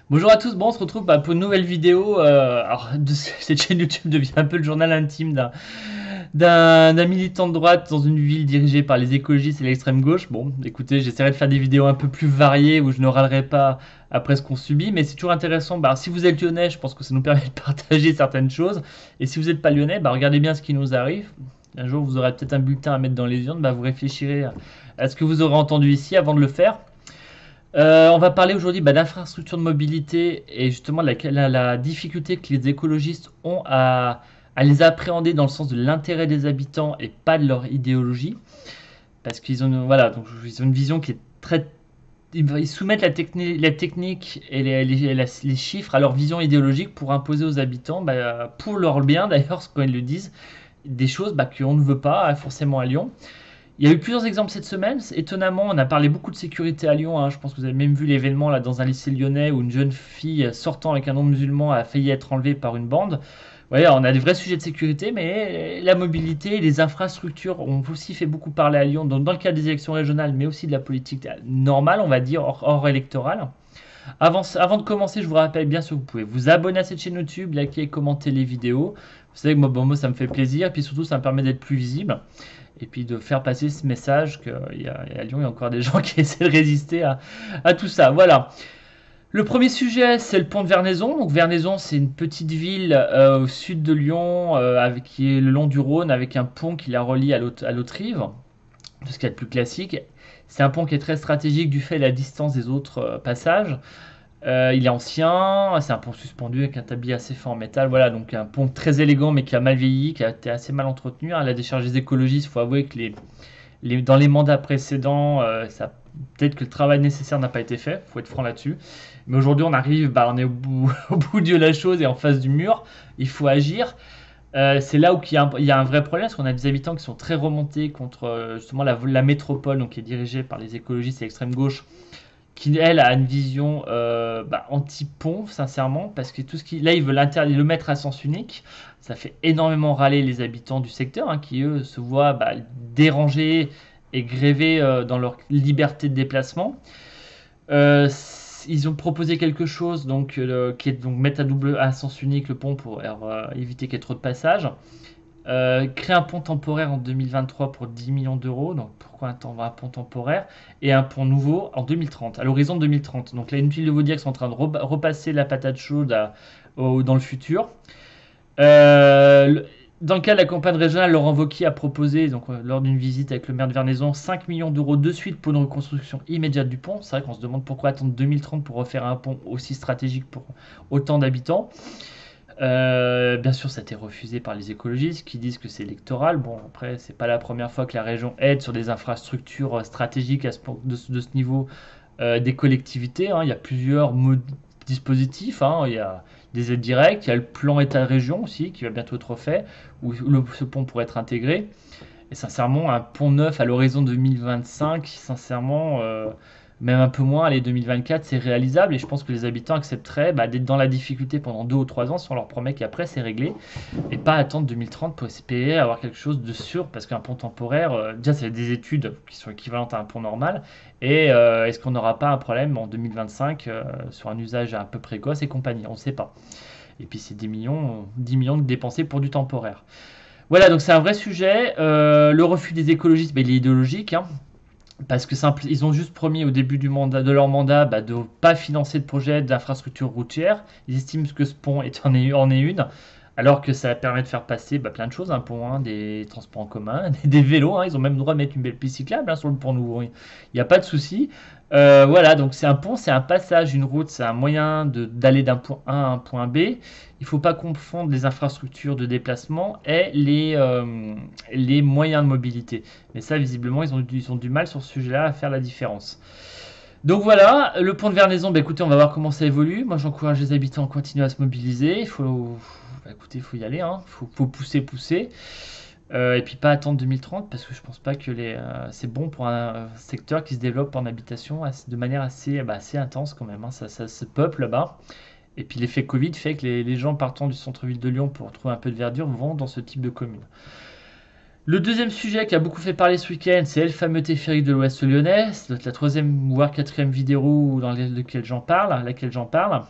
Bonjour à tous, bon, on se retrouve pour une nouvelle vidéo. Cette chaîne YouTube devient un peu le journal intime d'un militant de droite dans une ville dirigée par les écologistes et l'extrême gauche. Bon, écoutez, j'essaierai de faire des vidéos un peu plus variées où je ne râlerai pas après ce qu'on subit, mais c'est toujours intéressant. Si vous êtes lyonnais, je pense que ça nous permet de partager certaines choses. Et si vous n'êtes pas lyonnais, regardez bien ce qui nous arrive. Un jour, vous aurez peut-être un bulletin à mettre dans les urnes, vous réfléchirez à ce que vous aurez entendu ici avant de le faire. On va parler aujourd'hui d'infrastructures de mobilité et justement de la difficulté que les écologistes ont à les appréhender dans le sens de l'intérêt des habitants et pas de leur idéologie. Parce qu'ils ont, voilà, donc ils ont une vision qui est très. Ils soumettent la technique et les chiffres à leur vision idéologique pour imposer aux habitants, pour leur bien d'ailleurs, quand ils le disent, des choses qu'on ne veut pas forcément à Lyon. Il y a eu plusieurs exemples cette semaine. Étonnamment, on a parlé beaucoup de sécurité à Lyon, hein. Je pense que vous avez même vu l'événement là dans un lycée lyonnais où une jeune fille sortant avec un nom musulman a failli être enlevée par une bande. Ouais, on a des vrais sujets de sécurité, mais la mobilité et les infrastructures ont aussi fait beaucoup parler à Lyon, donc dans le cadre des élections régionales, mais aussi de la politique normale, on va dire, hors électorale. Avant de commencer, je vous rappelle bien sûr que vous pouvez vous abonner à cette chaîne YouTube, liker et commenter les vidéos. Vous savez que moi, ça me fait plaisir, et puis surtout, ça me permet d'être plus visible et puis de faire passer ce message qu'à Lyon, il y a encore des gens qui essaient de résister à tout ça. Voilà. Le premier sujet, c'est le pont de Vernaison. Donc Vernaison, c'est une petite ville au sud de Lyon, qui est le long du Rhône, avec un pont qui la relie à l'autre rive, ce qui est le plus classique. C'est un pont qui est très stratégique du fait de la distance des autres passages. Il est ancien, c'est un pont suspendu avec un tablier assez fin en métal. Voilà, donc un pont très élégant mais qui a mal vieilli, qui a été assez mal entretenu, hein. La décharge des écologistes, il faut avouer que dans les mandats précédents, peut-être que le travail nécessaire n'a pas été fait, il faut être franc là-dessus. Mais aujourd'hui, on arrive, on est au bout de la chose et en face du mur, il faut agir. C'est là où il y a un vrai problème, parce qu'on a des habitants qui sont très remontés contre justement la métropole, donc qui est dirigée par les écologistes et l'extrême gauche, qui elle a une vision anti-pont, sincèrement, parce que tout ce qui là ils veulent le mettre à sens unique. Ça fait énormément râler les habitants du secteur, hein, qui eux se voient dérangés et grévés dans leur liberté de déplacement. Ils ont proposé quelque chose qui est donc mettre à sens unique le pont pour éviter qu'il y ait trop de passages. Créer un pont temporaire en 2023 pour 10 millions d'euros. Donc pourquoi un pont temporaire et un pont nouveau en 2030, à l'horizon de 2030. Donc là, inutile de vous dire qu'ils sont en train de repasser la patate chaude dans le futur. Euh, dans le cas de la campagne régionale, Laurent Wauquiez a proposé, lors d'une visite avec le maire de Vernaison, 5 millions d'euros de suite pour une reconstruction immédiate du pont. C'est vrai qu'on se demande pourquoi attendre 2030 pour refaire un pont aussi stratégique pour autant d'habitants. Bien sûr, ça a été refusé par les écologistes qui disent que c'est électoral. Bon, après, c'est pas la première fois que la région aide sur des infrastructures stratégiques de ce niveau des collectivités, hein. Il y a plusieurs dispositifs, hein. Il y a des aides directes, il y a le plan État-région aussi qui va bientôt être refait, où ce pont pourrait être intégré. Et sincèrement, un pont neuf à l'horizon 2025, sincèrement, même un peu moins, allez, 2024, c'est réalisable et je pense que les habitants accepteraient d'être dans la difficulté pendant 2 ou 3 ans si on leur promet qu'après c'est réglé et pas attendre 2030 pour espérer avoir quelque chose de sûr parce qu'un pont temporaire, déjà c'est des études qui sont équivalentes à un pont normal et est-ce qu'on n'aura pas un problème en 2025 sur un usage un peu précoce et compagnie, on ne sait pas. Et puis c'est 10 millions de dépensés pour du temporaire. Voilà, donc c'est un vrai sujet. Le refus des écologistes, il est idéologique, hein, parce que ils ont juste promis au début de leur mandat de ne pas financer de projet d'infrastructure routière. Ils estiment que ce pont en est une, alors que ça permet de faire passer plein de choses, un pont, hein, des transports en commun, des vélos, hein. Ils ont même le droit de mettre une belle piste cyclable, hein, sur le pont nouveau. Il n'y a pas de souci. Voilà, donc c'est un pont, c'est un passage, une route, c'est un moyen d'aller d'un point A à un point B. Il ne faut pas confondre les infrastructures de déplacement et les moyens de mobilité. Mais ça, visiblement, ils ont du mal sur ce sujet-là à faire la différence. Donc voilà, le pont de Vernaison, écoutez, on va voir comment ça évolue. Moi, j'encourage les habitants à continuer à se mobiliser. Écoutez, il faut y aller, hein. Faut pousser, pousser. Et puis pas attendre 2030 parce que je pense pas que c'est bon pour un secteur qui se développe en habitation de manière assez intense quand même, hein. Ça se peuple là-bas. Et puis l'effet Covid fait que les gens partant du centre-ville de Lyon pour trouver un peu de verdure vont dans ce type de commune. Le deuxième sujet qui a beaucoup fait parler ce week-end, c'est le fameux téléphérique de l'Ouest lyonnais. C'est la troisième voire quatrième vidéo dans laquelle j'en parle.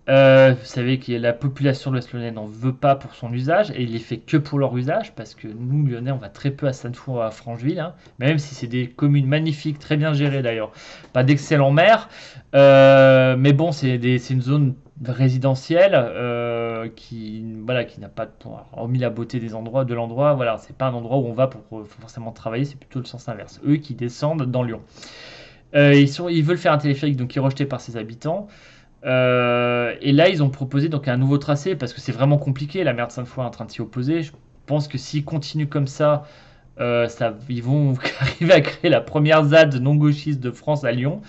Vous savez que la population de l'Ouest lyonnais n'en veut pas pour son usage et il est fait que pour leur usage parce que nous, Lyonnais, on va très peu à Sainte-Foy, à Francheville, hein, même si c'est des communes magnifiques, très bien gérées d'ailleurs, pas d'excellents maires. Mais bon, c'est une zone résidentielle voilà, qui n'a pas hormis la beauté des endroits, de l'endroit, voilà, c'est pas un endroit où on va pour forcément travailler, c'est plutôt le sens inverse. Eux qui descendent dans Lyon. Ils veulent faire un téléphérique donc qui est rejeté par ses habitants. Et là, ils ont proposé donc un nouveau tracé parce que c'est vraiment compliqué. La maire de Sainte-Foy est en train de s'y opposer. Je pense que s'ils continuent comme ça, ils vont arriver à créer la première ZAD non gauchiste de France à Lyon.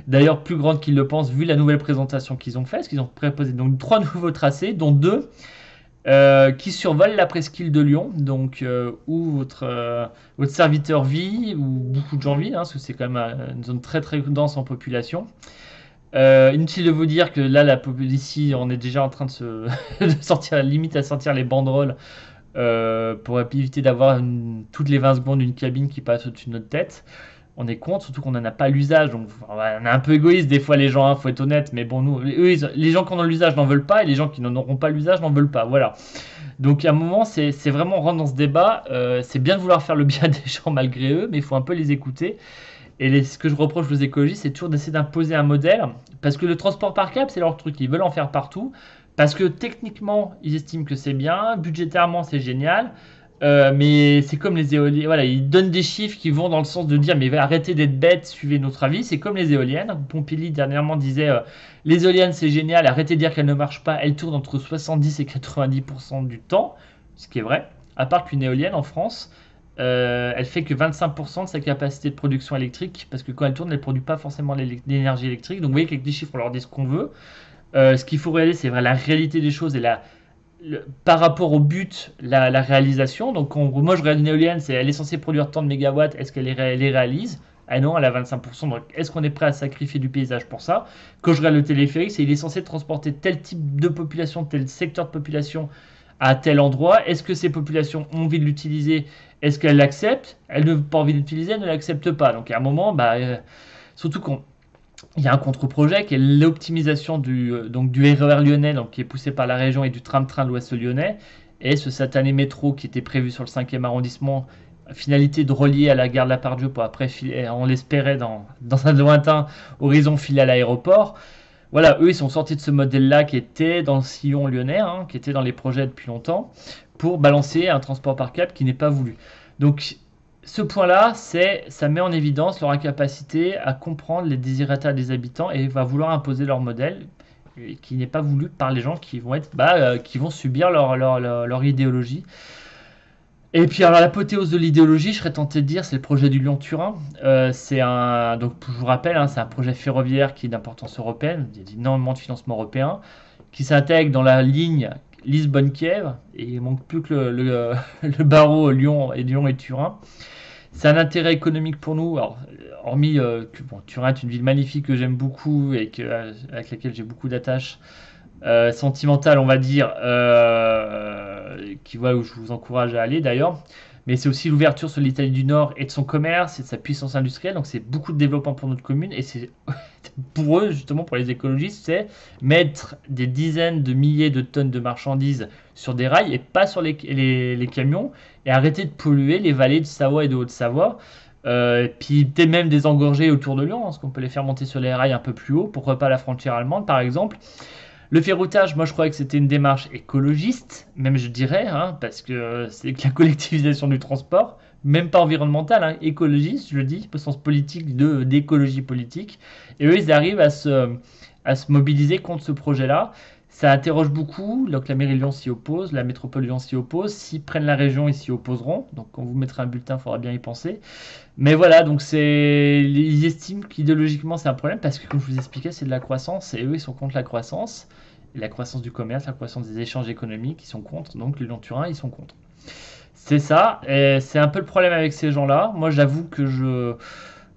D'ailleurs, plus grande qu'ils le pensent, vu la nouvelle présentation qu'ils ont faite, parce qu'ils ont proposé donc trois nouveaux tracés, dont deux qui survolent la presqu'île de Lyon, donc où votre serviteur vit, où beaucoup de gens vivent, hein, parce que c'est quand même une zone très très dense en population. Inutile de vous dire que là, ici, on est déjà en train de se de sortir, limite à sortir les banderoles pour éviter d'avoir toutes les 20 secondes une cabine qui passe au-dessus de notre tête. On est contre, surtout qu'on n'en a pas l'usage, donc on est un peu égoïste des fois les gens, hein, faut être honnête, mais bon, nous, les gens qui en ont l'usage n'en veulent pas, et les gens qui n'en auront pas l'usage n'en veulent pas, voilà. Donc à un moment, c'est vraiment rentrer dans ce débat, c'est bien de vouloir faire le bien des gens malgré eux, mais il faut un peu les écouter. Et ce que je reproche aux écologistes, c'est toujours d'essayer d'imposer un modèle, parce que le transport par câble, c'est leur truc, ils veulent en faire partout, parce que techniquement, ils estiment que c'est bien, budgétairement, c'est génial, mais c'est comme les éoliennes, voilà, ils donnent des chiffres qui vont dans le sens de dire, mais arrêtez d'être bêtes, suivez notre avis, c'est comme les éoliennes. Pompili dernièrement disait, les éoliennes c'est génial, arrêtez de dire qu'elles ne marchent pas, elles tournent entre 70 et 90% du temps, ce qui est vrai, à part qu'une éolienne en France, elle fait que 25% de sa capacité de production électrique, parce que quand elle tourne, elle ne produit pas forcément l'énergie électrique. Donc vous voyez qu'avec des chiffres, on leur dit ce qu'on veut. Ce qu'il faut réaliser, c'est la réalité des choses et par rapport au but, la réalisation. Donc moi, je regarde une éolienne, elle est censée produire tant de mégawatts, est-ce qu'elle les réalise? Ah non, elle a 25%, donc est-ce qu'on est prêt à sacrifier du paysage pour ça? Quand je regarde le téléphérique, il est censé transporter tel type de population, tel secteur de population à tel endroit. Est-ce que ces populations ont envie de l'utiliser? Est-ce qu'elles l'acceptent? Elles n'ont pas envie de l'utiliser, elles ne l'acceptent pas. Donc à un moment, surtout qu'on il y a un contre-projet qui est l'optimisation du RER lyonnais, donc qui est poussé par la région, et du tram-train de l'Ouest lyonnais, et ce satané métro qui était prévu sur le 5e arrondissement, finalité de relier à la gare de la Part-Dieu pour après, on l'espérait dans un lointain horizon, filer à l'aéroport. Voilà, eux, ils sont sortis de ce modèle-là qui était dans le sillon lyonnais, hein, qui était dans les projets depuis longtemps, pour balancer un transport par câble qui n'est pas voulu. Donc, ce point-là, ça met en évidence leur incapacité à comprendre les desiderata des habitants et va vouloir imposer leur modèle qui n'est pas voulu par les gens qui vont qui vont subir leur idéologie. Et puis alors l'apothéose de l'idéologie, je serais tenté de dire, c'est le projet du Lyon-Turin. Donc je vous rappelle, hein, c'est un projet ferroviaire qui est d'importance européenne. Il y a énormément de financement européen qui s'intègre dans la ligne Lisbonne-Kiev et il manque plus que le barreau Lyon et Turin. C'est un intérêt économique pour nous. Alors, hormis que Turin est une ville magnifique que j'aime beaucoup et avec laquelle j'ai beaucoup d'attaches sentimentales, on va dire, où je vous encourage à aller d'ailleurs. Mais c'est aussi l'ouverture sur l'Italie du Nord et de son commerce et de sa puissance industrielle. Donc c'est beaucoup de développement pour notre commune. Et c'est pour eux, justement, pour les écologistes, c'est mettre des dizaines de milliers de tonnes de marchandises sur des rails et pas sur les camions et arrêter de polluer les vallées de Savoie et de Haute-Savoie. Puis peut-être même désengorger autour de Lyon, hein, parce qu'on peut les faire monter sur les rails un peu plus haut, pourquoi pas la frontière allemande par exemple. Le ferroutage, moi je croyais que c'était une démarche écologiste, même je dirais, hein, parce que c'est que la collectivisation du transport, même pas environnementale, hein, écologiste, je le dis, au sens politique d'écologie politique. Et eux, ils arrivent à se mobiliser contre ce projet-là. Ça interroge beaucoup, donc la mairie de Lyon s'y oppose, la métropole de Lyon s'y oppose, s'ils prennent la région, ils s'y opposeront, donc quand vous mettrez un bulletin, il faudra bien y penser. Mais voilà, donc ils estiment qu'idéologiquement c'est un problème, parce que comme je vous expliquais, c'est de la croissance, et eux ils sont contre la croissance, et la croissance du commerce, la croissance des échanges économiques, ils sont contre, donc le Lyon-Turin, ils sont contre. C'est ça, et c'est un peu le problème avec ces gens-là. Moi j'avoue que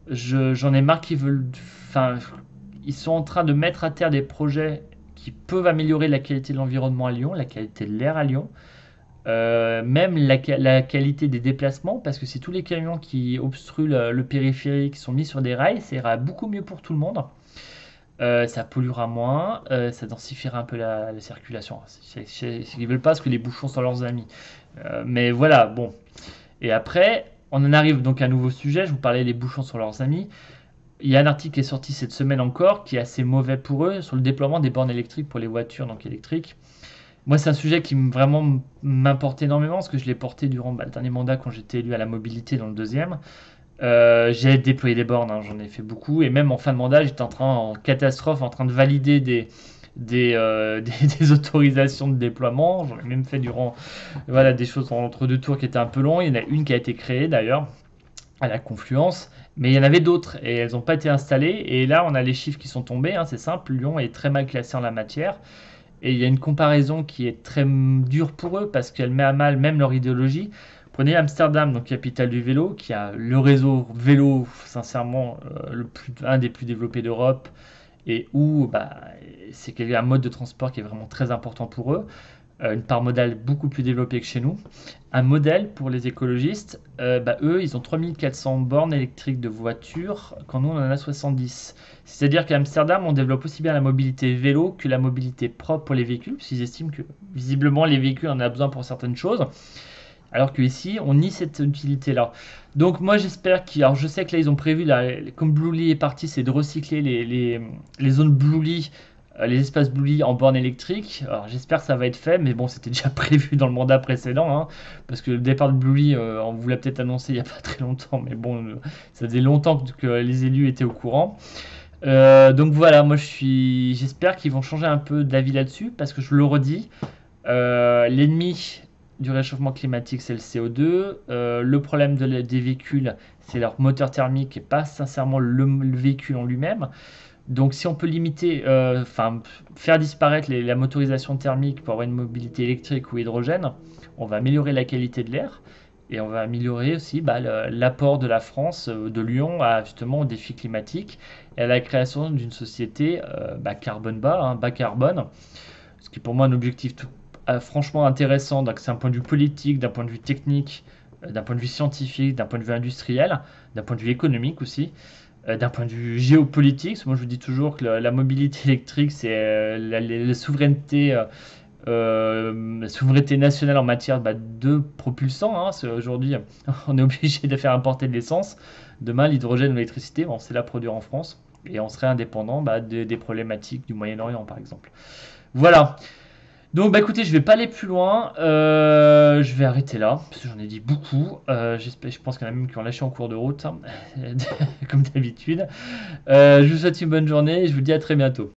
j'en ai marre qu'ils veulent... Enfin, ils sont en train de mettre à terre des projets qui peuvent améliorer la qualité de l'environnement à Lyon, la qualité de l'air à Lyon. Même la qualité des déplacements, parce que si tous les camions qui obstruent le périphérique sont mis sur des rails, ça ira beaucoup mieux pour tout le monde. Ça polluera moins, ça densifiera un peu la circulation. Ils veulent pas parce que les bouchons sont leurs amis. Mais voilà, bon. Et après, on en arrive donc à un nouveau sujet. Je vous parlais des bouchons sont leurs amis. Il y a un article qui est sorti cette semaine encore qui est assez mauvais pour eux sur le déploiement des bornes électriques pour les voitures donc électriques. Moi, c'est un sujet qui vraiment m'importe énormément parce que je l'ai porté durant le dernier mandat quand j'étais élu à la mobilité dans le deuxième. J'ai déployé des bornes, hein, j'en ai fait beaucoup, et même en fin de mandat, j'étais en catastrophe, en train de valider des autorisations de déploiement. J'en ai même fait durant voilà, des choses entre deux tours qui étaient un peu longs. Il y en a une qui a été créée d'ailleurs à la Confluence, mais il y en avait d'autres et elles n'ont pas été installées. Et là, on a les chiffres qui sont tombés, hein, c'est simple, Lyon est très mal classé en la matière. Et il y a une comparaison qui est très dure pour eux parce qu'elle met à mal même leur idéologie. Prenez Amsterdam, donc capitale du vélo, qui a le réseau vélo, sincèrement, un des plus développés d'Europe, et où bah, c'est un mode de transport qui est vraiment très important pour eux, une part modale beaucoup plus développée que chez nous. Un modèle pour les écologistes, bah, eux, ils ont 3400 bornes électriques de voitures, quand nous, on en a 70. C'est-à-dire qu'à Amsterdam, on développe aussi bien la mobilité vélo que la mobilité propre pour les véhicules, parce qu'ils estiment que visiblement les véhicules en ont besoin pour certaines choses. Alors qu'ici, on nie cette utilité-là. Donc moi j'espère qu'ils... Alors je sais que là ils ont prévu, là, comme Bluely est parti, c'est de recycler les zones Bluely, les espaces Bluely en borne électrique. Alors j'espère que ça va être fait, mais bon c'était déjà prévu dans le mandat précédent, hein, parce que le départ de Bluely, on vous l'a peut-être annoncé il n'y a pas très longtemps, mais bon, ça faisait longtemps que les élus étaient au courant. Donc voilà, moi j'espère qu'ils vont changer un peu d'avis là-dessus, parce que je le redis, l'ennemi du réchauffement climatique, c'est le CO2. Le problème des véhicules, c'est leur moteur thermique et pas sincèrement le véhicule en lui-même. Donc si on peut limiter, enfin faire disparaître la motorisation thermique pour avoir une mobilité électrique ou hydrogène, on va améliorer la qualité de l'air et on va améliorer aussi bah, l'apport de la France, de Lyon à justement aux défis climatiques et à la création d'une société bah, carbone bas, hein, bas carbone, ce qui est pour moi un objectif franchement intéressant, donc c'est un point de vue politique, d'un point de vue technique, d'un point de vue scientifique, d'un point de vue industriel, d'un point de vue économique aussi, d'un point de vue géopolitique. Moi je vous dis toujours que la mobilité électrique, c'est la souveraineté, la souveraineté nationale en matière bah, de propulsant. Hein. Aujourd'hui, on est obligé de faire importer de l'essence. Demain, l'hydrogène ou l'électricité, on sait la produire en France et on serait indépendant bah, des problématiques du Moyen-Orient par exemple. Voilà. Donc bah écoutez, je vais pas aller plus loin, je vais arrêter là, parce que j'en ai dit beaucoup. Je pense qu'il y en a même qui ont lâché en cours de route, hein, comme d'habitude. Je vous souhaite une bonne journée et je vous dis à très bientôt.